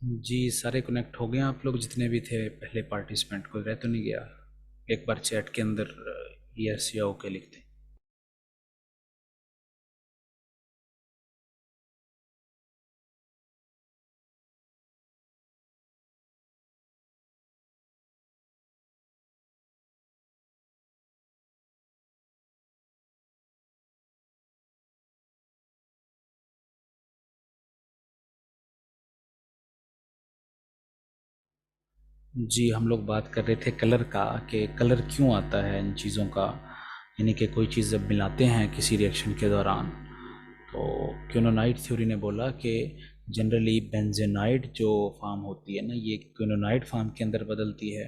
जी सारे कनेक्ट हो गए आप लोग जितने भी थे पहले पार्टिसिपेंट, कोई रह तो नहीं गया? एक बार चैट के अंदर यस या ओके लिख दें। जी हम लोग बात कर रहे थे कलर का, कि कलर क्यों आता है इन चीज़ों का, यानी कि कोई चीज़ जब मिलाते हैं किसी रिएक्शन के दौरान। तो क्विनोनाइट थ्योरी ने बोला कि जनरली बेंजेनाइड जो फॉर्म होती है ना, ये क्विनोनाइट फॉर्म के अंदर बदलती है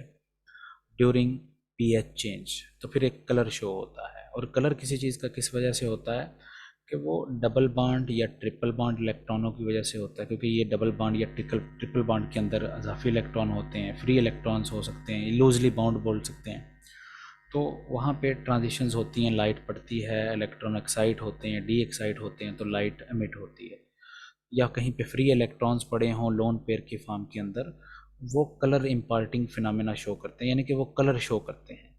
ड्यूरिंग पीएच चेंज। तो फिर एक कलर शो होता है, और कलर किसी चीज़ का किस वजह से होता है कि वो डबल बॉन्ड या ट्रिपल बॉन्ड इलेक्ट्रॉनों की वजह से होता है, क्योंकि ये डबल बॉन्ड या ट्रिपल बॉन्ड के अंदर अज़ाफ़ी इलेक्ट्रॉन होते हैं, फ्री इलेक्ट्रॉन्स हो सकते हैं, लूजली बाउंड बोल सकते हैं। तो वहाँ पे ट्रांजिशंस होती हैं, लाइट पड़ती है, इलेक्ट्रॉन एक्साइट होते हैं, डी एक्साइट होते हैं, तो लाइट एमिट होती है। या कहीं पे फ्री इलेक्ट्रॉन्स पड़े हों लोन पेयर की फॉर्म के अंदर, वो कलर इम्पार्टिंग फिनोमेना शो करते हैं, यानी कि वो कलर शो करते हैं।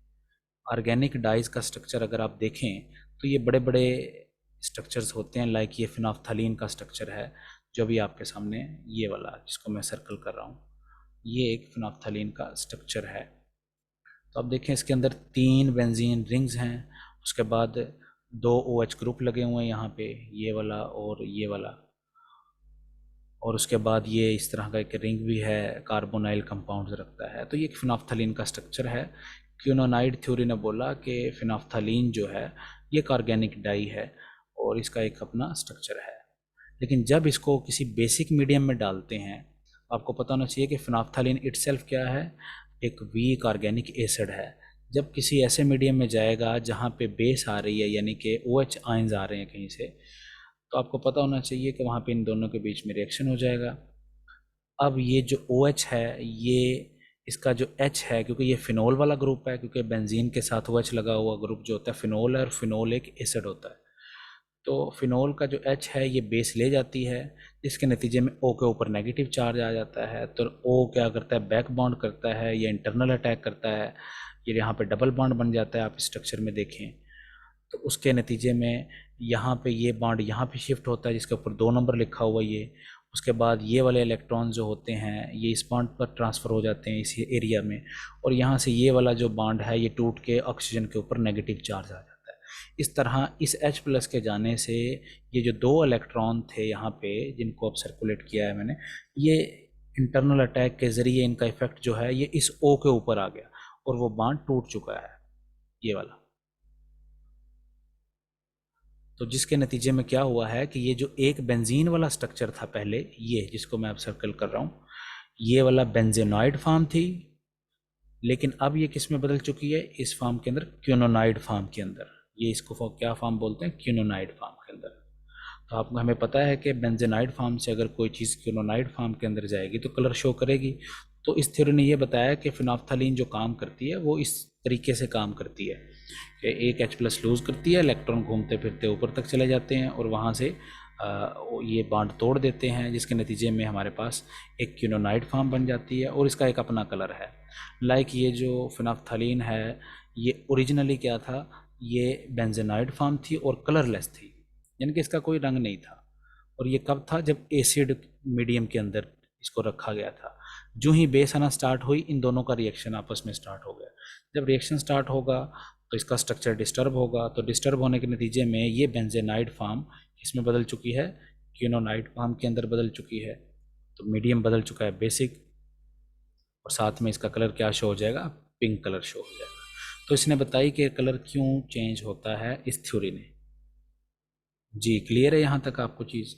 ऑर्गेनिक डाइज का स्ट्रक्चर अगर आप देखें तो ये बड़े बड़े स्ट्रक्चर्स होते हैं, लाइक ये फिनाफ्थलीन का स्ट्रक्चर है जो भी आपके सामने, ये वाला जिसको मैं सर्कल कर रहा हूँ, ये एक फिनाफ्थलीन का स्ट्रक्चर है। तो आप देखें इसके अंदर 3 बेंजीन रिंग्स हैं, उसके बाद 2 OH ग्रुप लगे हुए हैं यहाँ पे, ये वाला और ये वाला, और उसके बाद ये इस तरह का एक रिंग भी है, कार्बोनाइल कंपाउंड्स रखता है। तो ये एक फिनाफ्थलीन का स्ट्रक्चर है। क्विनोनाइड थ्योरी ने बोला कि फिनाफ्थलीन जो है ये एक ऑर्गेनिक डाई है और इसका एक अपना स्ट्रक्चर है। लेकिन जब इसको किसी बेसिक मीडियम में डालते हैं, आपको पता होना चाहिए कि फिनाफ्थलीन इटसेल्फ क्या है, एक वीक ऑर्गेनिक एसिड है। जब किसी ऐसे मीडियम में जाएगा जहाँ पे बेस आ रही है, यानी कि OH आयंस आ रहे हैं कहीं से, तो आपको पता होना चाहिए कि वहाँ पे इन दोनों के बीच में रिएक्शन हो जाएगा। अब ये जो OH है, ये इसका जो H है, क्योंकि ये फिनोल वाला ग्रुप है, क्योंकि बेंजीन के साथ OH लगा हुआ ग्रुप जो होता है फिनोल है, और फिनोल एक एसिड होता है। तो फिनोल का जो H है ये बेस ले जाती है, जिसके नतीजे में O के ऊपर नेगेटिव चार्ज आ जाता है। तो O क्या करता है, बैक बॉन्ड करता है या इंटरनल अटैक करता है, ये यहाँ पे डबल बॉन्ड बन जाता है, आप स्ट्रक्चर में देखें। तो उसके नतीजे में यहाँ पे ये बॉन्ड यहाँ पे शिफ्ट होता है, जिसके ऊपर 2 नंबर लिखा हुआ ये। उसके बाद ये वाले इलेक्ट्रॉन जो होते हैं ये इस बॉन्ड पर ट्रांसफ़र हो जाते हैं इसी एरिया में, और यहाँ से ये वाला जो बॉन्ड है ये टूट के ऑक्सीजन के ऊपर नेगेटिव चार्ज आ जाता है। इस तरह इस H+ के जाने से ये जो 2 इलेक्ट्रॉन थे यहाँ पे जिनको अब सर्कुलेट किया है मैंने, ये इंटरनल अटैक के ज़रिए इनका इफेक्ट जो है ये इस O के ऊपर आ गया और वो बॉन्ड टूट चुका है, ये वाला। तो जिसके नतीजे में क्या हुआ है कि ये जो एक बेंजीन वाला स्ट्रक्चर था पहले, ये जिसको मैं अब सर्कल कर रहा हूँ, ये वाला बेंजेनॉइड फॉर्म थी, लेकिन अब ये किस में बदल चुकी है, इस फॉर्म के अंदर, क्विनोनाइड फॉर्म के अंदर। ये इसको क्या फॉर्म बोलते हैं, क्विनोनाइड फॉर्म के अंदर। तो आपको हमें पता है कि बेंजेनाइड फॉर्म से अगर कोई चीज़ क्विनोनाइड फॉर्म के अंदर जाएगी तो कलर शो करेगी। तो इस थ्योरी ने ये बताया कि फिनाफ्थलीन जो काम करती है वो इस तरीके से काम करती है कि एक H+ लूज़ करती है, इलेक्ट्रॉन घूमते फिरते ऊपर तक चले जाते हैं और वहाँ से ये बॉन्ड तोड़ देते हैं, जिसके नतीजे में हमारे पास एक क्विनोनाइड फॉर्म बन जाती है और इसका एक अपना कलर है। लाइक ये जो फिनाफ्थलीन है ये ओरिजिनली क्या था, ये बेंजेनाइड फॉर्म थी और कलरलेस थी, यानी कि इसका कोई रंग नहीं था। और ये कब था, जब एसिड मीडियम के अंदर इसको रखा गया था। जो ही बेस आना स्टार्ट हुई, इन दोनों का रिएक्शन आपस में स्टार्ट हो गया। जब रिएक्शन स्टार्ट होगा तो इसका स्ट्रक्चर डिस्टर्ब होगा, तो डिस्टर्ब होने के नतीजे में ये बेंजेनाइड फॉर्म इसमें बदल चुकी है, क्विनोनाइड फॉर्म के अंदर बदल चुकी है। तो मीडियम बदल चुका है बेसिक, और साथ में इसका कलर क्या शो हो जाएगा, पिंक कलर शो हो जाएगा। तो इसने बताई कि कलर क्यों चेंज होता है इस थ्योरी ने। जी क्लियर है यहाँ तक आपको चीज़?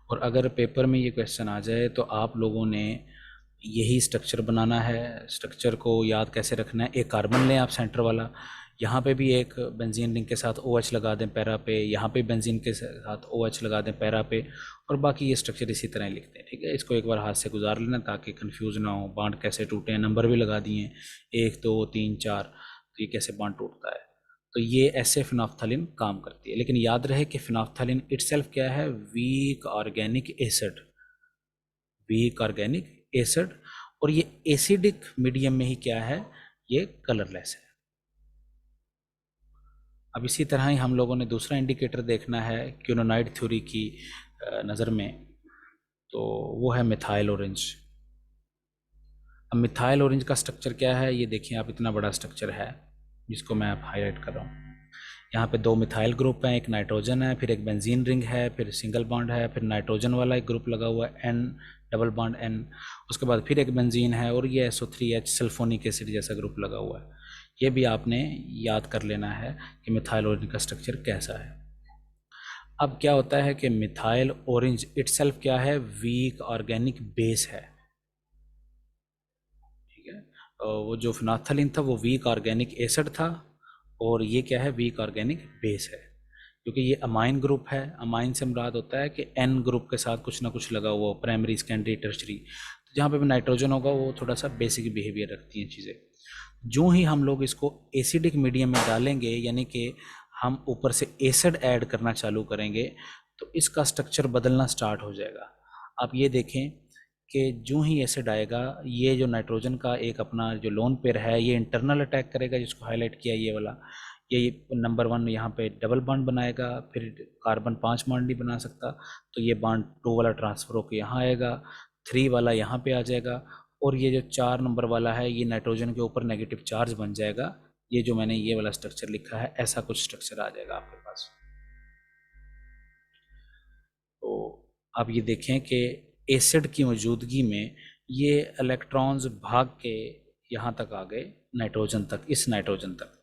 और अगर पेपर में ये क्वेश्चन आ जाए तो आप लोगों ने यही स्ट्रक्चर बनाना है। स्ट्रक्चर को याद कैसे रखना है, एक कार्बन लें आप सेंटर वाला, यहाँ पे भी एक बेंजीन रिंग के साथ OH लगा दें पैरा पे, यहाँ पे बेंजीन के साथ OH लगा दें पैरा पे, और बाकी ये स्ट्रक्चर इसी तरह लिखते हैं। ठीक है, इसको एक बार हाथ से गुजार लेना ताकि कंफ्यूज ना हो, बांड कैसे टूटे हैं, नंबर भी लगा दिए 1 2 3 4। तो ये कैसे बॉन्ड टूटता है। तो ये ऐसे फिनोल्फ्थालीन काम करती है। लेकिन याद रहे कि फिनोल्फ्थालीन इटसेल्फ क्या है, weak organic acid, weak organic acid, और ये एसिडिक मीडियम में ही क्या है, ये कलरलेस है। अब इसी तरह ही हम लोगों ने दूसरा इंडिकेटर देखना है क्यूनोनाइड थ्योरी की नज़र में, तो वो है मिथाइल ऑरेंज। अब मिथाइल ऑरेंज का स्ट्रक्चर क्या है, ये देखिए आप, इतना बड़ा स्ट्रक्चर है जिसको मैं आप हाईलाइट कर रहा हूँ। यहाँ पे दो मिथाइल ग्रुप हैं, एक नाइट्रोजन है, फिर एक बेंजीन रिंग है, फिर सिंगल बॉन्ड है, फिर नाइट्रोजन वाला एक ग्रुप लगा हुआ है एन, डबल बॉन्ड एन, उसके बाद फिर एक बेंजीन है, और ये SO3H सल्फोनिक एसिड जैसा ग्रुप लगा हुआ है। ये भी आपने याद कर लेना है कि मिथाइल ऑरेंज का स्ट्रक्चर कैसा है। अब क्या होता है कि मिथाइल ऑरेंज इटसेल्फ क्या है, वीक ऑर्गेनिक बेस है, ठीक है। वो जो फिनाल्फ्थालीन था वो वीक ऑर्गेनिक एसिड था, और ये क्या है, वीक ऑर्गेनिक बेस है, क्योंकि ये अमाइन ग्रुप है। अमाइन से मुराद होता है कि एन ग्रुप के साथ कुछ ना कुछ लगा हुआ हो, प्राइमरी सेकेंडरी टर्शरी, तो जहाँ पे भी नाइट्रोजन होगा वो थोड़ा सा बेसिक बिहेवियर रखती हैं चीज़ें। जो ही हम लोग इसको एसिडिक मीडियम में डालेंगे, यानी कि हम ऊपर से एसिड ऐड करना चालू करेंगे, तो इसका स्ट्रक्चर बदलना स्टार्ट हो जाएगा। आप ये देखें कि जो ही एसिड आएगा, ये जो नाइट्रोजन का एक अपना जो लोन पेयर है, ये इंटरनल अटैक करेगा, जिसको हाईलाइट किया ये वाला, ये नंबर 1 यहाँ पे डबल बॉन्ड बनाएगा, फिर कार्बन 5 बॉन्ड नहीं बना सकता, तो ये बॉन्ड 2 वाला ट्रांसफर होकर यहाँ आएगा, 3 वाला यहाँ पे आ जाएगा, और ये जो 4 नंबर वाला है, ये नाइट्रोजन के ऊपर नेगेटिव चार्ज बन जाएगा। ये जो मैंने ये वाला स्ट्रक्चर लिखा है, ऐसा कुछ स्ट्रक्चर आ जाएगा आपके पास। तो आप ये देखें कि एसिड की मौजूदगी में ये इलेक्ट्रॉन्स भाग के यहाँ तक आ गए, नाइट्रोजन तक, इस नाइट्रोजन तक,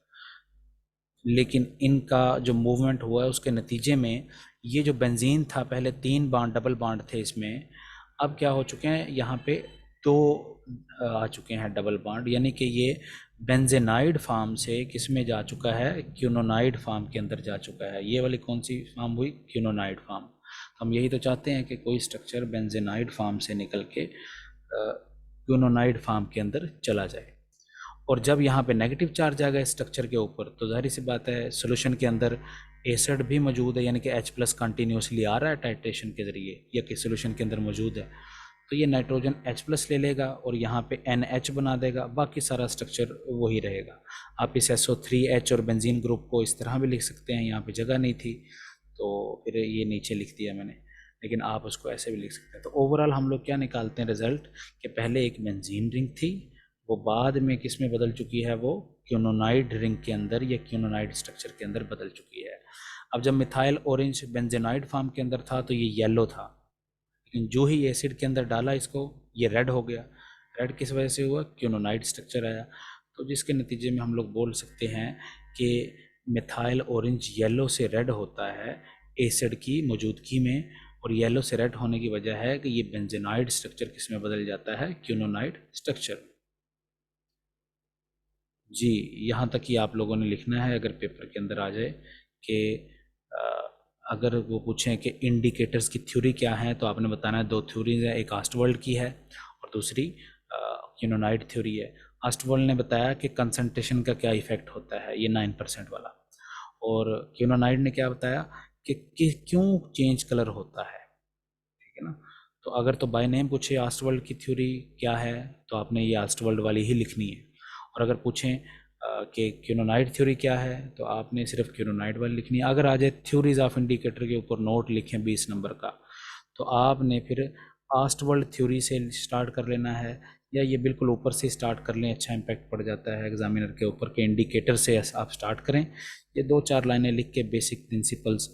लेकिन इनका जो मूवमेंट हुआ है उसके नतीजे में ये जो बेंजीन था, पहले 3 बॉन्ड डबल बॉन्ड थे इसमें, अब क्या हो चुके हैं, यहाँ पे 2 आ चुके हैं डबल बॉन्ड, यानी कि ये बेंजेनाइड फार्म से किस में जा चुका है, क्यूनोनाइड फार्म के अंदर जा चुका है। ये वाली कौन सी फार्म हुई, क्यूनोनाइड फार्म। तो हम यही तो चाहते हैं कि कोई स्ट्रक्चर बेंजेनाइड फार्म से निकल के क्यूनोनाइड फार्म के अंदर चला जाए। और जब यहाँ पे नेगेटिव चार्ज आ गया स्ट्रक्चर के ऊपर, तो जाहिर सी बात है सोल्यूशन के अंदर एसिड भी मौजूद है, यानी कि H+ कंटिन्यूसली आ रहा है टाइट्रेशन के ज़रिए, या कि सोल्यूशन के अंदर मौजूद है, तो ये नाइट्रोजन H+ ले लेगा और यहाँ पे NH बना देगा, बाकी सारा स्ट्रक्चर वही रहेगा। आप इस SO3H और बेंजीन ग्रुप को इस तरह भी लिख सकते हैं, यहाँ पे जगह नहीं थी तो फिर ये नीचे लिख दिया मैंने, लेकिन आप उसको ऐसे भी लिख सकते हैं। तो ओवरऑल हम लोग क्या निकालते हैं रिजल्ट, कि पहले एक बेंजीन रिंग थी, वो बाद में किस में बदल चुकी है, वो क्यूनोनाइड रिंग के अंदर या क्यूनोनाइड स्ट्रक्चर के अंदर बदल चुकी है। अब जब मिथाइल ऑरेंज बेंजेनाइड फॉर्म के अंदर था तो ये येलो था, लेकिन जो ही एसिड के अंदर डाला इसको, ये रेड हो गया। रेड किस वजह से हुआ, क्यूनोनाइड स्ट्रक्चर आया। तो जिसके नतीजे में हम लोग बोल सकते हैं कि मिथाइल ऑरेंज येलो से रेड होता है एसिड की मौजूदगी में, और येलो से रेड होने की वजह है कि ये बेंजेनाइड स्ट्रक्चर किस में बदल जाता है, क्यूनोनाइड स्ट्रक्चर। जी, यहाँ तक ही आप लोगों ने लिखना है, अगर पेपर के अंदर आ जाए कि अगर वो पूछें कि इंडिकेटर्स की थ्योरी क्या है, तो आपने बताना है 2 थ्योरीज है, एक आस्टवर्ल्ड की है और दूसरी क्यूनोनाइड थ्योरी है। आस्टवर्ल्ड ने बताया कि कंसंट्रेशन का क्या इफेक्ट होता है, ये 9% वाला, और क्यूनोनाइड ने क्या बताया कि क्यों चेंज कलर होता है, ठीक है ना। तो अगर तो बाय नेम पूछे आस्टवर्ल्ड की थ्योरी क्या है, तो आपने ये आस्टवर्ल्ड वाली ही लिखनी है, और अगर पूछें कि क्यूनोनाइड थ्योरी क्या है, तो आपने सिर्फ क्यूनोनाइड वाली लिखनी है। अगर आ जाए थ्योरीज ऑफ इंडिकेटर के ऊपर नोट लिखें 20 नंबर का, तो आपने फिर आस्टवर्ल्ड थ्योरी से स्टार्ट कर लेना है, या ये बिल्कुल ऊपर से स्टार्ट कर लें, अच्छा इम्पैक्ट पड़ जाता है एग्जामिनर के ऊपर के इंडिकेटर से आप स्टार्ट करें। ये 2-4 लाइनें लिख के बेसिक प्रिंसिपल्स,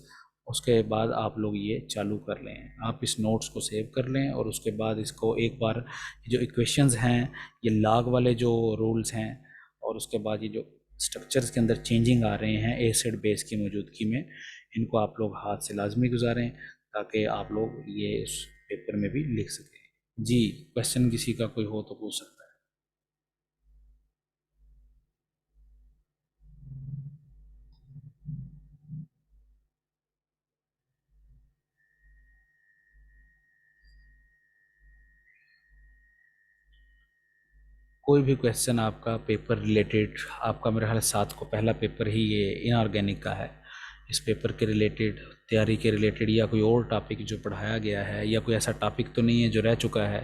उसके बाद आप लोग ये चालू कर लें। आप इस नोट्स को सेव कर लें और उसके बाद इसको एक बार, जो इक्वेशंस हैं, ये लॉग वाले जो रूल्स हैं, और उसके बाद ये जो स्ट्रक्चर्स के अंदर चेंजिंग आ रहे हैं एसिड बेस की मौजूदगी में, इनको आप लोग हाथ से लाजमी गुजारें, ताकि आप लोग ये इस पेपर में भी लिख सकें। जी, क्वेश्चन किसी का कोई हो तो पूछ सकता है। कोई भी क्वेश्चन आपका पेपर रिलेटेड, आपका मेरे ख्याल साथ को पहला पेपर ही ये इनऑर्गेनिक का है, इस पेपर के रिलेटेड, तैयारी के रिलेटेड, या कोई और टॉपिक जो पढ़ाया गया है, या कोई ऐसा टॉपिक तो नहीं है जो रह चुका है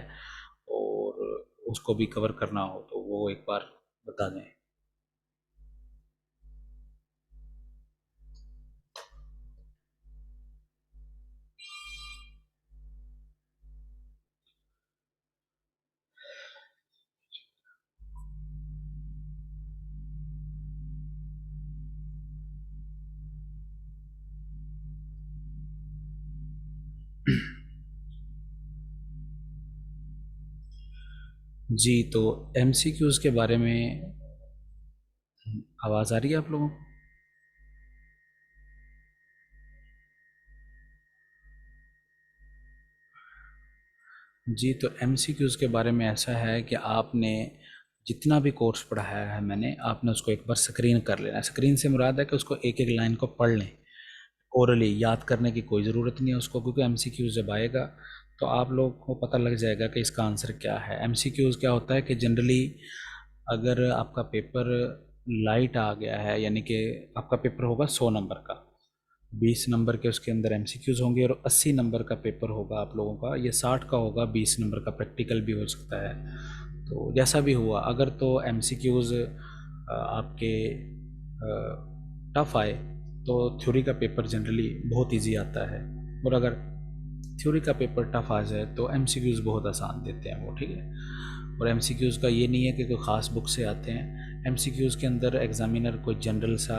और उसको भी कवर करना हो, तो वो एक बार बता दें। जी, तो एमसीक्यूज़ के बारे में आवाज़ आ रही है आप लोगों को? जी, तो एमसीक्यूज़ के बारे में ऐसा है कि आपने जितना भी कोर्स पढ़ाया है मैंने, आपने उसको एक बार स्क्रीन कर लेना है। स्क्रीन से मुराद है कि उसको एक एक लाइन को पढ़ लें। ओरली याद करने की कोई ज़रूरत नहीं है उसको, क्योंकि एमसीक्यूज़ जब आएगा तो आप लोग को पता लग जाएगा कि इसका आंसर क्या है। एमसीक्यूज़ क्या होता है कि जनरली अगर आपका पेपर लाइट आ गया है, यानी कि आपका पेपर होगा 100 नंबर का, 20 नंबर के उसके अंदर एमसीक्यूज़ होंगे, और 80 नंबर का पेपर होगा आप लोगों का, ये 60 का होगा, 20 नंबर का प्रैक्टिकल भी हो सकता है। तो जैसा भी हुआ, अगर तो एमसीक्यूज़ आपके टफ आए तो थ्योरी का पेपर जनरली बहुत इजी आता है, और अगर थ्योरी का पेपर टफ आ जाए तो एमसीक्यूज़ बहुत आसान देते हैं वो, ठीक है। और एमसीक्यूज़ का ये नहीं है कि कोई ख़ास बुक से आते हैं, एमसीक्यूज़ के अंदर एग्ज़ामिनर कोई जनरल सा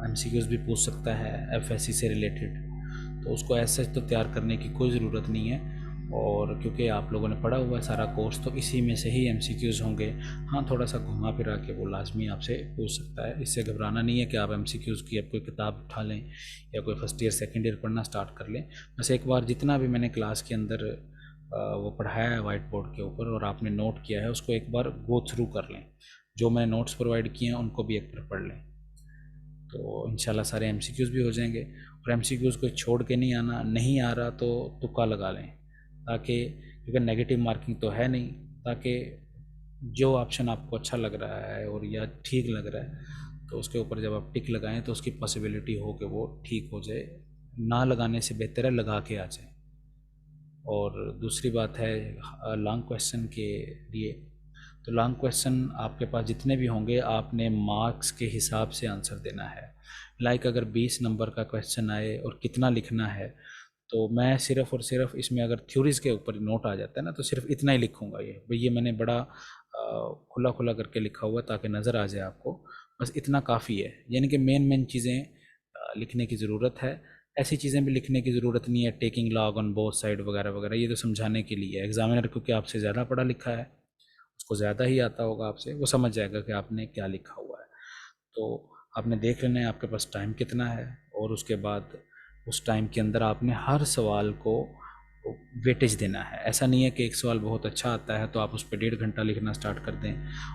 एमसीक्यूज़ भी पूछ सकता है एफएससी से रिलेटेड, तो उसको ऐसा तो तैयार करने की कोई ज़रूरत नहीं है। और क्योंकि आप लोगों ने पढ़ा हुआ है सारा कोर्स, तो इसी में से ही एमसीक्यूज़ होंगे। हाँ, थोड़ा सा घुमा फिरा के वो लाजमी आपसे पूछ सकता है, इससे घबराना नहीं है कि आप एमसीक्यूज़ की अब कोई किताब उठा लें या कोई फर्स्ट ईयर सेकंड ईयर पढ़ना स्टार्ट कर लें। बस एक बार जितना भी मैंने क्लास के अंदर वो पढ़ाया है वाइट बोर्ड के ऊपर और आपने नोट किया है, उसको एक बार गो थ्रू कर लें। जो मैंने नोट्स प्रोवाइड किए हैं उनको भी एक बार पढ़ लें, तो इंशाल्लाह सारे एमसीक्यूज़ भी हो जाएंगे। और एमसीक्यूज़ को छोड़ के नहीं आना, नहीं आ रहा तो तुक्का लगा लें, ताकि, क्योंकि नेगेटिव मार्किंग तो है नहीं, ताकि जो ऑप्शन आपको अच्छा लग रहा है और या ठीक लग रहा है तो उसके ऊपर जब आप टिक लगाएं तो उसकी पॉसिबिलिटी हो कि वो ठीक हो जाए। ना लगाने से बेहतर है लगा के आ जाए। और दूसरी बात है लॉन्ग क्वेश्चन के लिए, तो लॉन्ग क्वेश्चन आपके पास जितने भी होंगे आपने मार्क्स के हिसाब से आंसर देना है। लाइक अगर 20 नंबर का क्वेश्चन आए और कितना लिखना है, तो मैं सिर्फ़ और सिर्फ इसमें अगर थ्योरीज़ के ऊपर नोट आ जाता है ना, तो सिर्फ इतना ही लिखूँगा, ये भाई ये मैंने बड़ा खुला खुला करके लिखा हुआ है ताकि नज़र आ जाए आपको, बस इतना काफ़ी है। यानी कि मेन मेन चीज़ें लिखने की ज़रूरत है। ऐसी चीज़ें भी लिखने की ज़रूरत नहीं है, taking log on both side वगैरह वगैरह, ये तो समझाने के लिए है। एग्जामिनर क्योंकि आपसे ज़्यादा पढ़ा लिखा है, उसको ज़्यादा ही आता होगा आपसे, वो समझ जाएगा कि आपने क्या लिखा हुआ है। तो आपने देख लेना है आपके पास टाइम कितना है, और उसके बाद उस टाइम के अंदर आपने हर सवाल को वेटेज देना है। ऐसा नहीं है कि एक सवाल बहुत अच्छा आता है तो आप उस पर 1.5 घंटा लिखना स्टार्ट कर दें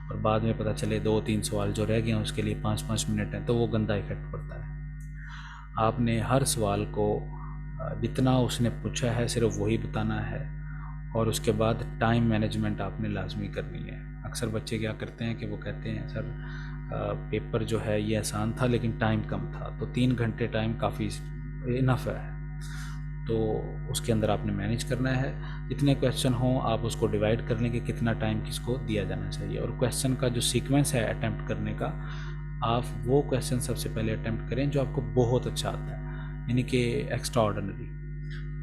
और बाद में पता चले 2-3 सवाल जो रह गए हैं उसके लिए 5-5 मिनट हैं, तो वो गंदा इफेक्ट पड़ता है। आपने हर सवाल को जितना उसने पूछा है सिर्फ वही बताना है, और उसके बाद टाइम मैनेजमेंट आपने लाजमी करनी है। अक्सर बच्चे क्या करते हैं कि वो कहते हैं सर पेपर जो है ये आसान था लेकिन टाइम कम था, तो 3 घंटे टाइम काफ़ी इनफ है। तो उसके अंदर आपने मैनेज करना है, जितने क्वेश्चन हों आप उसको डिवाइड कर लें कि कितना टाइम किसको दिया जाना चाहिए। और क्वेश्चन का जो सीक्वेंस है अटैम्प्ट करने का, आप वो क्वेश्चन सबसे पहले अटैम्प्ट करें जो आपको बहुत अच्छा आता है, यानी कि एक्स्ट्रा ऑर्डिनरी।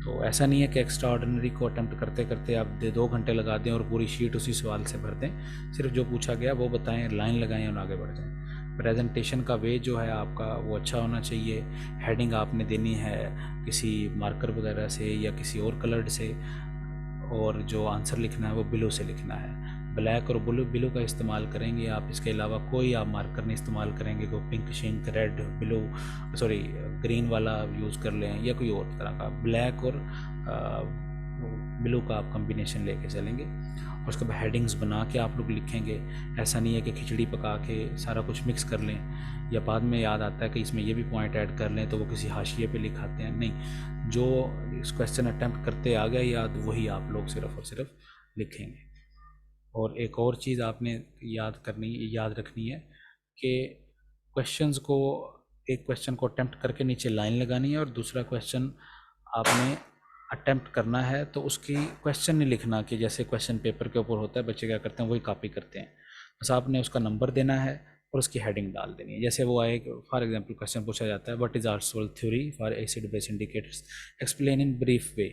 तो ऐसा नहीं है कि एक्स्ट्रा ऑर्डिनरी को अटैम्प्ट करते करते आप 2 घंटे लगा दें और पूरी शीट उसी सवाल से भर दें। सिर्फ जो पूछा गया वो बताएं, लाइन लगाएं और आगे बढ़ जाएं। प्रेजेंटेशन का वे जो है आपका वो अच्छा होना चाहिए। हेडिंग आपने देनी है किसी मार्कर वगैरह से या किसी और कलर्ड से, और जो आंसर लिखना है वो ब्लू से लिखना है। ब्लैक और ब्लू का इस्तेमाल करेंगे आप, इसके अलावा कोई आप मार्कर नहीं इस्तेमाल करेंगे, कोई pink shrink red blue sorry green वाला यूज़ कर लें या कोई और तरह का। ब्लैक और ब्लू का आप कम्बिनेशन लेके चलेंगे, और उसके बाद हेडिंग्स बना के आप लोग लिखेंगे। ऐसा नहीं है कि खिचड़ी पका के सारा कुछ मिक्स कर लें या बाद में याद आता है कि इसमें ये भी पॉइंट ऐड कर लें तो वो किसी हाशिए पे लिखाते हैं। नहीं, जो इस क्वेश्चन अटैम्प्ट करते आ गए याद, वही आप लोग सिर्फ और सिर्फ लिखेंगे। और एक और चीज़ आपने याद रखनी है कि क्वेश्चंस को, एक क्वेश्चन को अटेम्प्ट करके नीचे लाइन लगानी है और दूसरा क्वेश्चन आपने अटेम्प्ट करना है तो उसकी क्वेश्चन नहीं लिखना कि जैसे क्वेश्चन पेपर के ऊपर होता है बच्चे क्या करते हैं वही कॉपी करते हैं। बस आपने उसका नंबर देना है और उसकी हेडिंग डाल देनी है। जैसे वो आए, फॉर एग्जांपल क्वेश्चन पूछा जाता है व्हाट इज आर्चवल theory for acid base indicators, explain in brief way.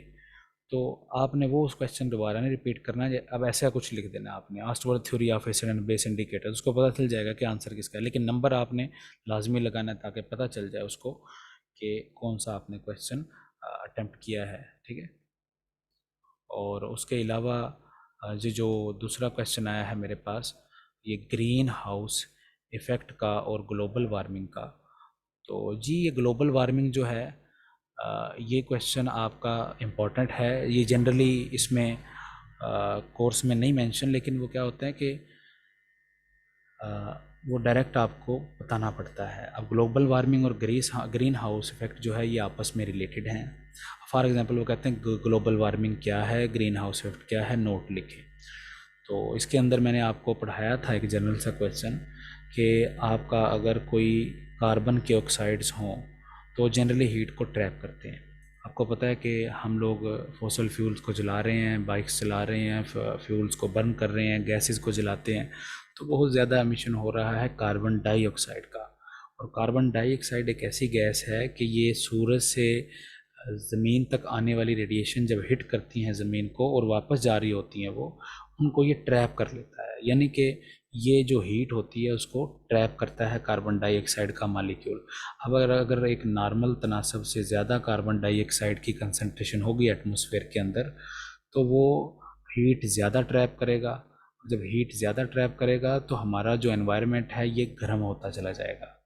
तो आपने वो उस क्वेश्चन दोबारा नहीं रिपीट करना है, अब ऐसा कुछ लिख देना आपने, आर्चवल theory of acid and base indicator, उसको पता चल जाएगा कि आंसर किसका है। लेकिन नंबर आपने लाजमी लगाना है ताकि पता चल जाए उसको कि कौन सा आपने क्वेश्चन अटेम्प्ट किया है। ठीक है। और उसके अलावा ये जो दूसरा क्वेश्चन आया है मेरे पास, ये ग्रीन हाउस इफ़ेक्ट का और ग्लोबल वार्मिंग का। तो जी ये ग्लोबल वार्मिंग जो है ये क्वेश्चन आपका इम्पोर्टेंट है। ये जनरली इसमें कोर्स में नहीं मेंशन, लेकिन वो क्या होता है कि वो डायरेक्ट आपको बताना पड़ता है। अब ग्लोबल वार्मिंग और ग्रीन हाउस इफेक्ट जो है ये आपस में रिलेटेड हैं। फॉर एग्जांपल वो कहते हैं ग्लोबल वार्मिंग क्या है, ग्रीन हाउस इफेक्ट क्या है, नोट लिखें। तो इसके अंदर मैंने आपको पढ़ाया था एक जनरल सा क्वेश्चन कि आपका अगर कोई कार्बन के ऑक्साइड्स हों तो जनरली हीट को ट्रैप करते हैं। आपको पता है कि हम लोग फॉसल फ्यूल्स को जला रहे हैं, बाइक्स चला रहे हैं, फ्यूल्स को बर्न कर रहे हैं, गैसेस को जलाते हैं, तो बहुत ज़्यादा एमिशन हो रहा है कार्बन डाइऑक्साइड का। और कार्बन डाइऑक्साइड एक ऐसी गैस है कि ये सूरज से ज़मीन तक आने वाली रेडिएशन जब हिट करती हैं ज़मीन को और वापस जा रही होती हैं वो, उनको ये ट्रैप कर लेता है। यानी कि ये जो हीट होती है उसको ट्रैप करता है कार्बन डाइऑक्साइड का मालिक्यूल। अब अगर एक नॉर्मल तनासब से ज़्यादा कार्बन डाइऑक्साइड की कंसंट्रेशन होगी एटमॉस्फेयर के अंदर तो वो हीट ज़्यादा ट्रैप करेगा। जब हीट ज़्यादा ट्रैप करेगा तो हमारा जो एनवायरनमेंट है ये गर्म होता चला जाएगा।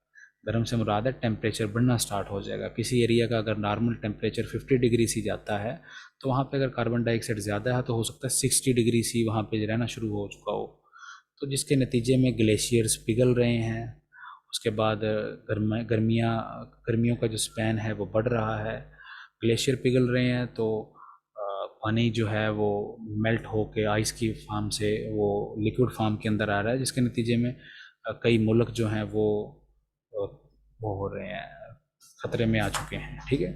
गर्म से मुराद है टेम्परेचर बढ़ना स्टार्ट हो जाएगा। किसी एरिया का अगर नॉर्मल टेम्परेचर 50 डिग्री सी जाता है तो वहाँ पे अगर कार्बन डाइऑक्साइड ज़्यादा है तो हो सकता है 60 डिग्री सी वहाँ पे रहना शुरू हो चुका हो। तो जिसके नतीजे में ग्लेशियर्स पिघल रहे हैं। उसके बाद गर्मियों का जो स्पैन है वो बढ़ रहा है। ग्लेशियर पिघल रहे हैं तो पानी जो है वो मेल्ट होके आइस की फॉर्म से वो लिक्विड फॉर्म के अंदर आ रहा है, जिसके नतीजे में कई मुल्क जो हैं वो हो रहे हैं, ख़तरे में आ चुके हैं। ठीक है।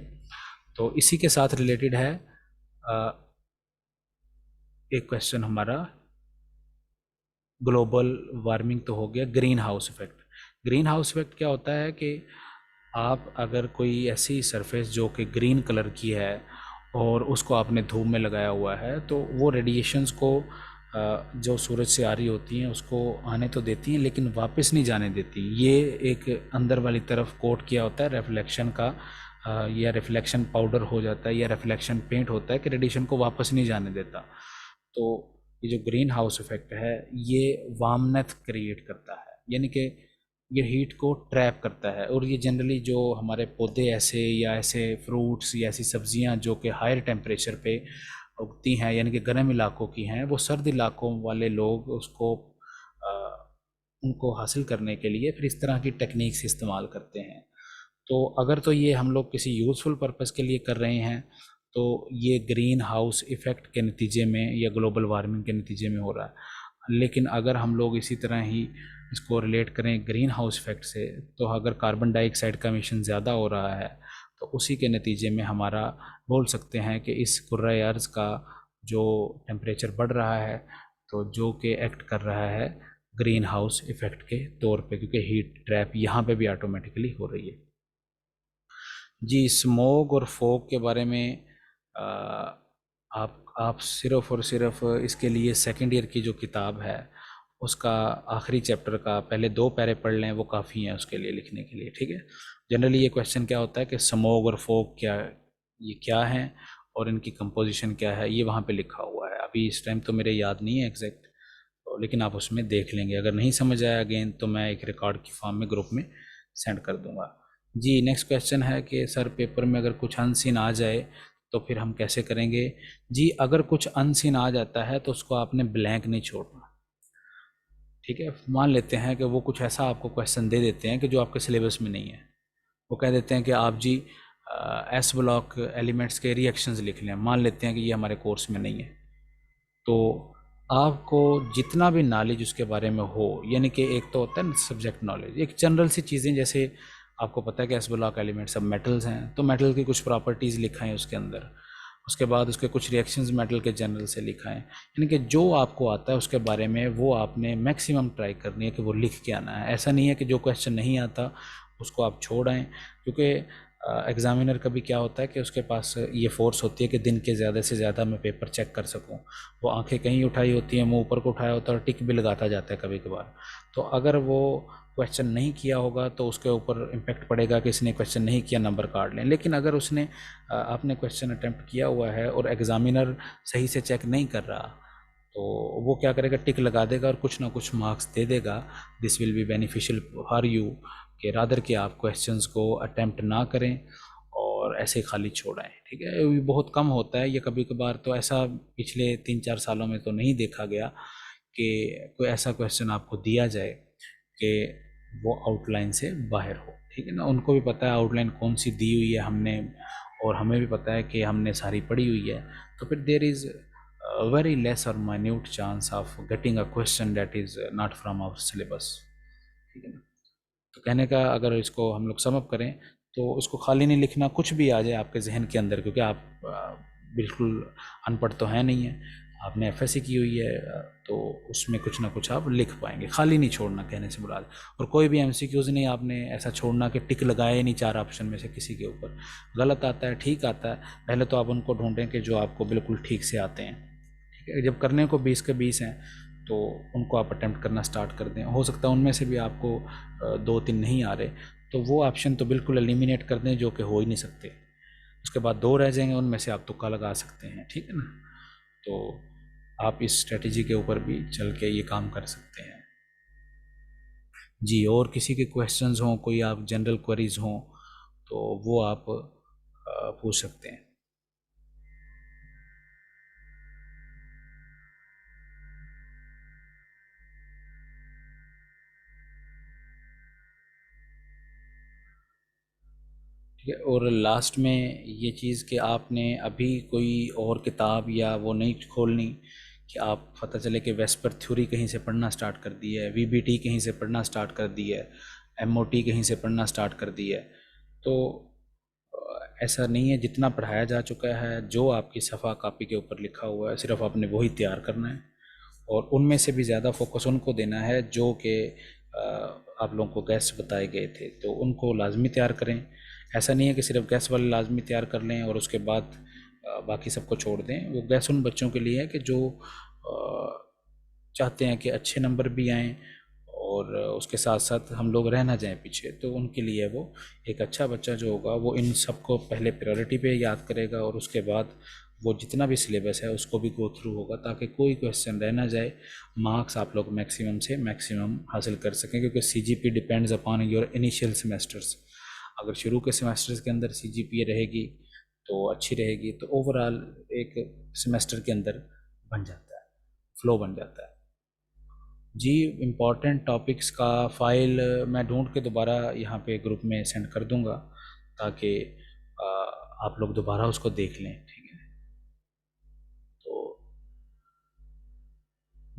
तो इसी के साथ रिलेटेड है एक क्वेश्चन हमारा, ग्लोबल वार्मिंग तो हो गया, green house effect. Green house effect क्या होता है कि आप अगर कोई ऐसी सरफेस जो कि ग्रीन कलर की है और उसको आपने धूप में लगाया हुआ है तो वो रेडिएशंस को जो सूरज से आ रही होती हैं उसको आने तो देती हैं लेकिन वापस नहीं जाने देती। ये एक अंदर वाली तरफ कोट किया होता है रिफ्लेक्शन का, या रिफ्लेक्शन पाउडर हो जाता है या रिफ्लेक्शन पेंट होता है कि रेडिएशन को वापस नहीं जाने देता। तो ये जो ग्रीन हाउस इफेक्ट है ये वार्मनेस क्रिएट करता है, यानी कि ये हीट को ट्रैप करता है। और ये जनरली जो हमारे पौधे ऐसे या ऐसे फ्रूट्स या ऐसी सब्जियां जो कि हायर टेम्परेचर पे उगती हैं यानी कि गर्म इलाकों की हैं, वो सर्द इलाकों वाले लोग उसको उनको हासिल करने के लिए फिर इस तरह की टेक्निक्स इस्तेमाल करते हैं। तो अगर तो ये हम लोग किसी यूज़फुल पर्पस के लिए कर रहे हैं तो ये ग्रीन हाउस इफ़ेक्ट के नतीजे में या ग्लोबल वार्मिंग के नतीजे में हो रहा है। लेकिन अगर हम लोग इसी तरह ही इसको रिलेट करें ग्रीन हाउस इफ़ेक्ट से, तो अगर कार्बन डाइऑक्साइड का एमिशन ज़्यादा हो रहा है तो उसी के नतीजे में हमारा बोल सकते हैं कि इस कुर्रा अर्ज़ का जो टेम्परेचर बढ़ रहा है तो जो कि एक्ट कर रहा है ग्रीन हाउस इफ़ेक्ट के तौर पे, क्योंकि हीट ट्रैप यहाँ पे भी ऑटोमेटिकली हो रही है। जी स्मोग और फॉग के बारे में आप सिर्फ़ और सिर्फ इसके लिए सेकंड ईयर की जो किताब है उसका आखिरी चैप्टर का पहले 2 पैरे पढ़ लें, वो काफ़ी हैं उसके लिए लिखने के लिए। ठीक है। जनरली ये क्वेश्चन क्या होता है कि स्मोग और फॉग ये क्या हैं और इनकी कंपोजिशन क्या है, ये वहाँ पे लिखा हुआ है। अभी इस टाइम तो मेरे याद नहीं है एग्जैक्ट, तो लेकिन आप उसमें देख लेंगे। अगर नहीं समझ आया अगेन तो मैं एक रिकॉर्ड की फॉर्म में ग्रुप में सेंड कर दूंगा। जी नेक्स्ट क्वेश्चन है कि सर पेपर में अगर कुछ अनसीन आ जाए तो फिर हम कैसे करेंगे। जी अगर कुछ अनसीन आ जाता है तो उसको आपने ब्लैंक नहीं छोड़ना। ठीक है। मान लेते हैं कि वो कुछ ऐसा आपको क्वेश्चन दे देते हैं कि जो आपके सिलेबस में नहीं है। वो कह देते हैं कि आप जी एस ब्लॉक एलिमेंट्स के रिएक्शंस लिख लें, मान लेते हैं कि ये हमारे कोर्स में नहीं है। तो आपको जितना भी नॉलेज उसके बारे में हो, यानी कि एक तो होता है ना सब्जेक्ट नॉलेज, एक जनरल सी चीज़ें, जैसे आपको पता है कि एस ब्लॉक एलिमेंट सब मेटल्स हैं, तो मेटल की कुछ प्रॉपर्टीज़ लिखा है उसके अंदर, उसके बाद उसके कुछ रिएक्शंस मेटल के जनरल से लिखा है, यानी कि जो आपको आता है उसके बारे में वो आपने मैक्सिमम ट्राई करनी है कि वो लिख के आना है। ऐसा नहीं है कि जो क्वेश्चन नहीं आता उसको आप छोड़ आएँ, क्योंकि एग्ज़ामिनर का भी क्या होता है कि उसके पास ये फ़ोर्स होती है कि दिन के ज़्यादा से ज़्यादा मैं पेपर चेक कर सकूं। वो आंखें कहीं उठाई होती हैं, मुंह ऊपर को उठाया होता है और टिक भी लगाता जाता है कभी कभार। तो अगर वो क्वेश्चन नहीं किया होगा तो उसके ऊपर इम्पेक्ट पड़ेगा कि इसने क्वेश्चन नहीं किया, नंबर काट लें। लेकिन अगर उसने आपने क्वेश्चन अटैम्प्ट किया हुआ है और एग्ज़ामिनर सही से चेक नहीं कर रहा, तो वो क्या करेगा, टिक लगा देगा और कुछ ना कुछ मार्क्स दे देगा। This will be beneficial for you, कि रादर कि आप क्वेश्चंस को अटेम्प्ट ना करें और ऐसे खाली छोड़ाएं। ठीक है, ये बहुत कम होता है, ये कभी कभार तो ऐसा पिछले 3-4 सालों में तो नहीं देखा गया कि कोई ऐसा क्वेश्चन आपको दिया जाए कि वो आउटलाइन से बाहर हो। ठीक है ना, उनको भी पता है आउटलाइन कौन सी दी हुई है हमने, और हमें भी पता है कि हमने सारी पढ़ी हुई है, तो फिर there is very less or minute chance of getting a question that is not from our syllabus। ठीक है ना, तो कहने का अगर इसको हम लोग समअप करें तो इसको खाली नहीं लिखना, कुछ भी आ जाए आपके जहन के अंदर, क्योंकि आप बिल्कुल अनपढ़ तो है नहीं है, आपने एफएससी की हुई है, तो उसमें कुछ ना कुछ आप लिख पाएंगे। खाली नहीं छोड़ना कहने से मुराद। और कोई भी एमसीक्यूज नहीं आपने ऐसा छोड़ना कि टिक लगाए ही नहीं 4 ऑप्शन में से किसी के ऊपर। गलत आता है, ठीक आता है, पहले तो आप उनको ढूंढें कि जो आपको बिल्कुल ठीक से आते हैं। ठीक है, जब करने को 20 के 20 हैं तो उनको आप अटेम्प्ट करना स्टार्ट कर दें। हो सकता है उनमें से भी आपको 2-3 नहीं आ रहे, तो वो ऑप्शन तो बिल्कुल एलिमिनेट कर दें जो कि हो ही नहीं सकते। उसके बाद 2 रह जाएंगे, उनमें से आप तुक्का लगा सकते हैं। ठीक है ना, तो आप इस स्ट्रेटजी के ऊपर भी चल के ये काम कर सकते हैं। जी, और किसी के क्वेश्चंस हों, कोई आप जनरल क्वेरीज हों तो वो आप पूछ सकते हैं। ठीक है, और लास्ट में ये चीज़ कि आपने अभी कोई और किताब या वो नहीं खोलनी कि आप पता चले कि वेस्पर थ्योरी कहीं से पढ़ना स्टार्ट कर दी है, वीबीटी कहीं से पढ़ना स्टार्ट कर दी है, एमओटी कहीं से पढ़ना स्टार्ट कर दी है। तो ऐसा नहीं है, जितना पढ़ाया जा चुका है, जो आपकी सफ़ा कापी के ऊपर लिखा हुआ है, सिर्फ आपने वही तैयार करना है। और उनमें से भी ज़्यादा फोकस उनको देना है जो कि आप लोगों को गैस बताए गए थे, तो उनको लाजमी तैयार करें। ऐसा नहीं है कि सिर्फ गैस वाले लाजमी तैयार कर लें और उसके बाद बाकी सबको छोड़ दें। वो गैस उन बच्चों के लिए है कि जो चाहते हैं कि अच्छे नंबर भी आएँ और उसके साथ साथ हम लोग रह ना जाएं पीछे, तो उनके लिए वो एक अच्छा बच्चा जो होगा वो इन सबको पहले प्रायोरिटी पे याद करेगा और उसके बाद वो जितना भी सिलेबस है उसको भी गो थ्रू होगा, ताकि कोई क्वेश्चन रह ना जाए। मार्क्स आप लोग मैक्सिमम से मैक्सिमम हासिल कर सकें, क्योंकि CGP depends upon your initial semesters. अगर शुरू के सेमेस्टर्स के अंदर सीजीपीए रहेगी तो अच्छी रहेगी, तो ओवरऑल एक सेमेस्टर के अंदर बन जाता है, फ्लो बन जाता है। जी, इम्पॉर्टेंट टॉपिक्स का फाइल मैं ढूंढ के दोबारा यहाँ पे ग्रुप में सेंड कर दूंगा, ताकि आ, आप लोग दोबारा उसको देख लें। ठीक है, तो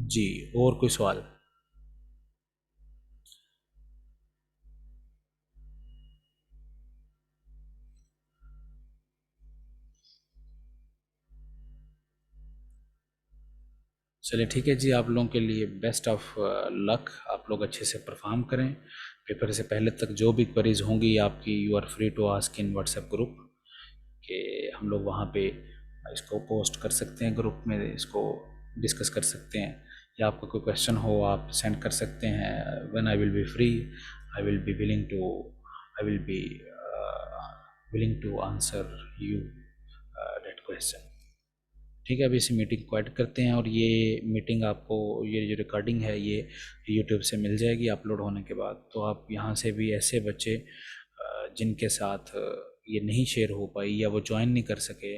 जी, और कोई सवाल? चलिए ठीक है जी, आप लोगों के लिए बेस्ट ऑफ लक। आप लोग अच्छे से परफॉर्म करें। पेपर से पहले तक जो भी क्वेरीज होंगी आपकी, you are free to ask in WhatsApp group, कि हम लोग वहाँ पे इसको पोस्ट कर सकते हैं, ग्रुप में इसको डिस्कस कर सकते हैं। या आपका कोई क्वेश्चन हो आप सेंड कर सकते हैं। When I will be free, I will be willing to I will be willing to answer you that question. ठीक है, अभी इसी मीटिंग को ऐड करते हैं, और ये मीटिंग आपको, ये जो रिकॉर्डिंग है ये यूट्यूब से मिल जाएगी अपलोड होने के बाद। तो आप यहाँ से भी ऐसे बच्चे जिनके साथ ये नहीं शेयर हो पाई या वो ज्वाइन नहीं कर सके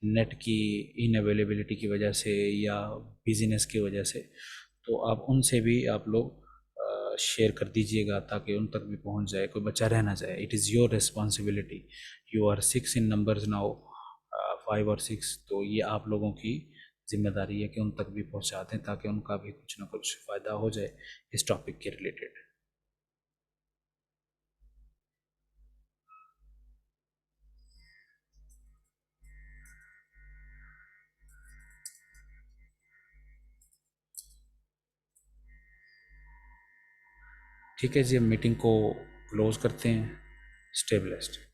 नेट की इनअवेलेबिलिटी की वजह से या बिजीनेस की वजह से, तो आप उनसे भी आप लोग शेयर कर दीजिएगा, ताकि उन तक भी पहुंच जाए, कोई बच्चा रह ना जाए। It is your responsibility. You are 6 in numbers now, 5 और 6, तो ये आप लोगों की जिम्मेदारी है कि उन तक भी पहुंचा दें ताकि उनका भी कुछ ना कुछ फ़ायदा हो जाए इस टॉपिक के रिलेटेड। ठीक है जी, अब मीटिंग को क्लोज़ करते हैं। Stay blessed.